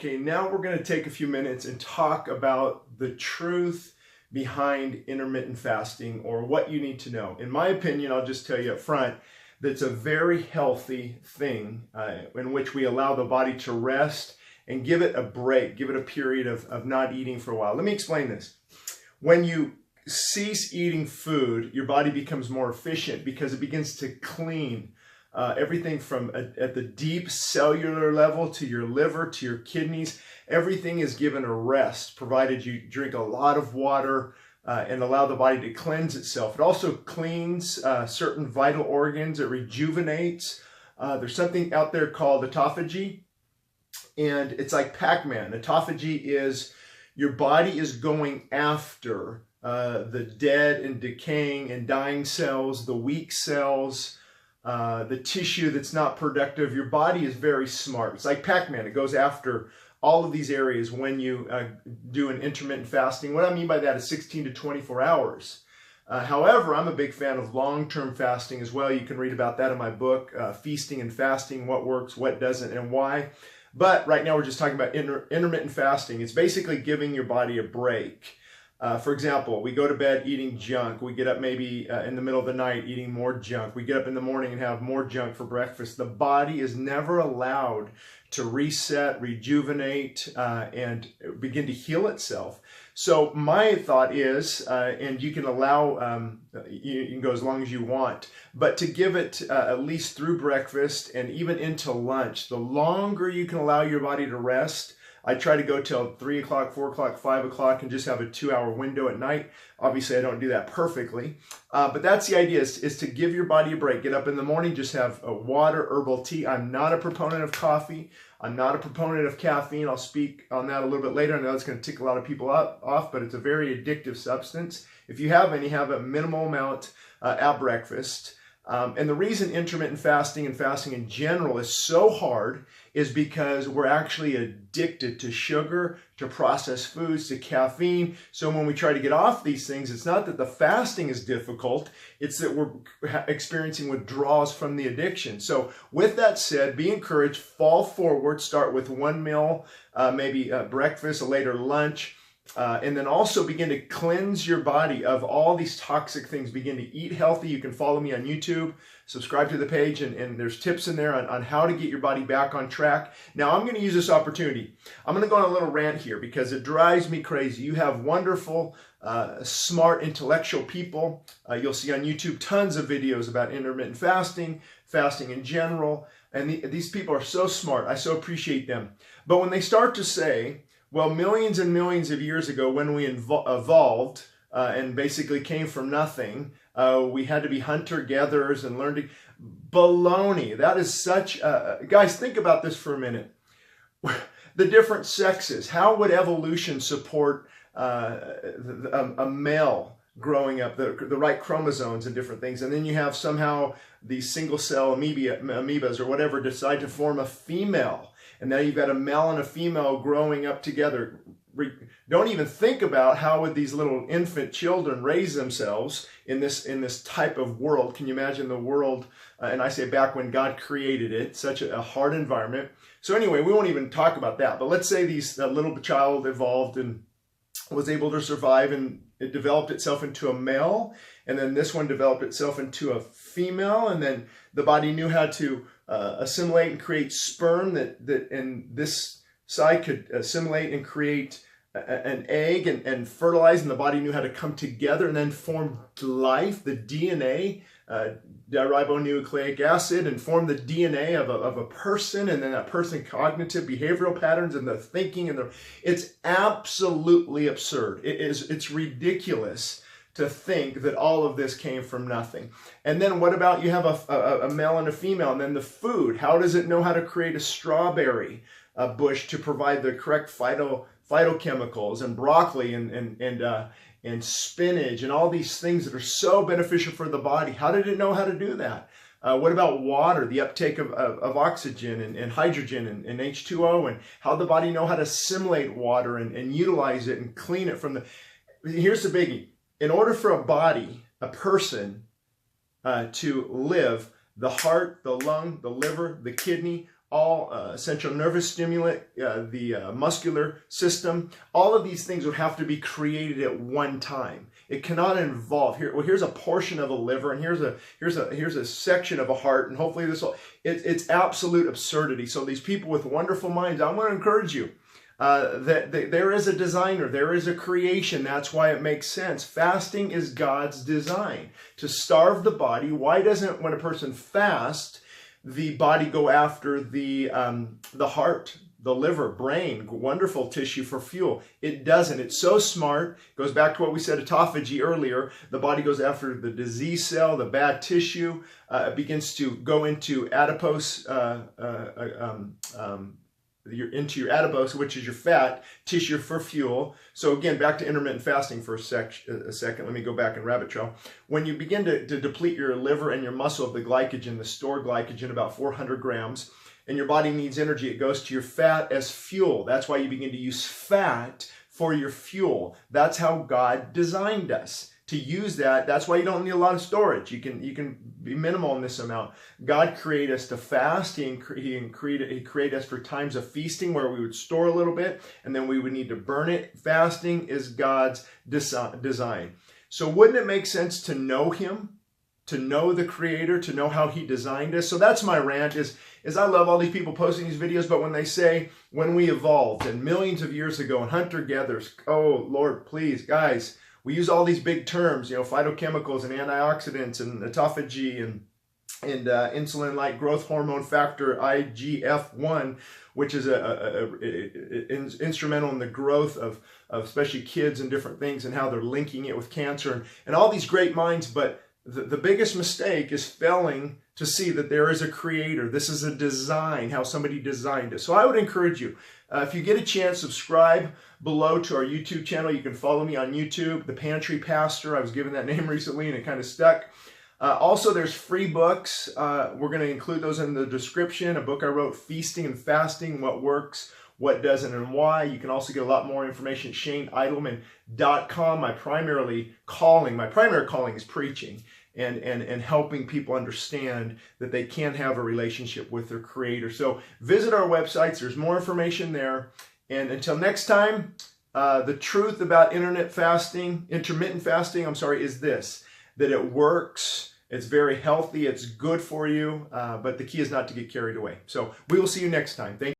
Okay, now we're going to take a few minutes and talk about the truth behind intermittent fasting, or what you need to know. In my opinion, I'll just tell you up front, that's a very healthy thing in which we allow the body to rest and give it a break, give it a period of not eating for a while. Let me explain this. When you cease eating food, your body becomes more efficient because it begins to clean everything from at the deep cellular level to your liver, to your kidneys. Everything is given a rest, provided you drink a lot of water and allow the body to cleanse itself. It also cleans certain vital organs. It rejuvenates. There's something out there called autophagy, and it's like Pac-Man. Autophagy is your body is going after the dead and decaying and dying cells, the weak cells, the tissue that's not productive. Your body is very smart. It's like Pac-Man. It goes after all of these areas when you do an intermittent fasting. What I mean by that is 16 to 24 hours. However, I'm a big fan of long-term fasting as well. You can read about that in my book, Feasting and Fasting, What Works, What Doesn't, and Why. But right now we're just talking about intermittent fasting. It's basically giving your body a break. For example, we go to bed eating junk. We get up maybe in the middle of the night eating more junk. We get up in the morning and have more junk for breakfast. The body is never allowed to reset, rejuvenate, and begin to heal itself. So my thought is, and you can allow, you can go as long as you want, but to give it at least through breakfast and even into lunch. The longer you can allow your body to rest, I try to go till 3 o'clock, 4 o'clock, 5 o'clock and just have a 2-hour window at night. Obviously, I don't do that perfectly, but that's the idea, is to give your body a break. Get up in the morning, just have a water, herbal tea. I'm not a proponent of coffee. I'm not a proponent of caffeine. I'll speak on that a little bit later. I know it's going to tick a lot of people off, but it's a very addictive substance. If you have any, have a minimal amount at breakfast. And the reason intermittent fasting and fasting in general is so hard is because we're actually addicted to sugar, to processed foods, to caffeine. So when we try to get off these things, it's not that the fasting is difficult, it's that we're experiencing withdrawals from the addiction. So with that said, be encouraged, fall forward, start with one meal, maybe breakfast, a later lunch, and then also begin to cleanse your body of all these toxic things. Begin to eat healthy. You can follow me on YouTube, subscribe to the page, and there's tips in there on how to get your body back on track. Now, I'm going to use this opportunity. I'm going to go on a little rant here because it drives me crazy. You have wonderful, smart, intellectual people. You'll see on YouTube tons of videos about intermittent fasting, fasting in general, and these people are so smart. I so appreciate them. But when they start to say, well, millions and millions of years ago, when we evolved and basically came from nothing, we had to be hunter-gatherers and learn to... Baloney. That is such... guys, think about this for a minute. The different sexes. How would evolution support a male growing up, the right chromosomes and different things? And then you have somehow these single-cell amoebas or whatever decide to form a female. And now you've got a male and a female growing up together. Don't even think about how would these little infant children raise themselves in this type of world. Can you imagine the world, and I say back when God created it, such a hard environment. So anyway, we won't even talk about that. But let's say that little child evolved and was able to survive, and it developed itself into a male, and then this one developed itself into a female, and then the body knew how to assimilate and create sperm that and this side could assimilate and create an egg and fertilize, and the body knew how to come together and then form life, the DNA, deribonucleic acid, and form the DNA of a person, and then that person cognitive behavioral patterns and the thinking and it's absolutely absurd. It's ridiculous to think that all of this came from nothing. And then what about you have a male and a female, and then the food. How does it know how to create a strawberry bush to provide the correct phytochemicals, and broccoli and spinach and all these things that are so beneficial for the body? How did it know how to do that? What about water, the uptake of oxygen and hydrogen and H2O, and how the body know how to assimilate water and utilize it and clean it from the... Here's the biggie. In order for a body, a person, to live, the heart, the lung, the liver, the kidney, all central nervous stimulant, the muscular system. All of these things would have to be created at one time. It cannot involve here. Well, here's a portion of a liver, and here's a section of a heart, and hopefully this will. It's absolute absurdity. So these people with wonderful minds, I want to encourage you. That there is a designer, there is a creation. That's why it makes sense. Fasting is God's design to starve the body. Why doesn't, when a person fasts, the body go after the heart, the liver, brain, wonderful tissue for fuel? It doesn't. It's so smart. Goes back to what we said, autophagy earlier. The body goes after the disease cell, the bad tissue. It begins to go into adipose. Into your adipose, which is your fat tissue for fuel. So again, back to intermittent fasting for a second. Let me go back and rabbit trail. When you begin to deplete your liver and your muscle of the glycogen, the stored glycogen, about 400 grams, and your body needs energy, it goes to your fat as fuel. That's why you begin to use fat for your fuel. That's how God designed us to use that. That's why you don't need a lot of storage. You can be minimal in this amount. God created us to fast. He created us for times of feasting where we would store a little bit and then we would need to burn it. Fasting is God's design. So wouldn't it make sense to know Him, to know the Creator, to know how He designed us? So that's my rant is I love all these people posting these videos, but when they say, when we evolved and millions of years ago and hunter-gatherers, oh Lord, please, guys, we use all these big terms, phytochemicals and antioxidants and autophagy and insulin-like growth hormone factor, IGF-1, which is instrumental in the growth of especially kids and different things and how they're linking it with cancer and all these great minds. But the biggest mistake is failing to see that there is a creator. This is a design, how somebody designed it. So I would encourage you, if you get a chance, subscribe below to our YouTube channel. You can follow me on YouTube, The Pantry Pastor. I was given that name recently and it kind of stuck. Also, there's free books. We're going to include those in the description. A book I wrote, Feasting and Fasting, What Works, What Doesn't, and Why. You can also get a lot more information at ShaneIdelman.com. My primary calling is preaching and helping people understand that they can have a relationship with their Creator. So visit our websites. There's more information there. And until next time, the truth about intermittent fasting, is this, that it works. It's very healthy. It's good for you. But the key is not to get carried away. So we will see you next time. Thank you.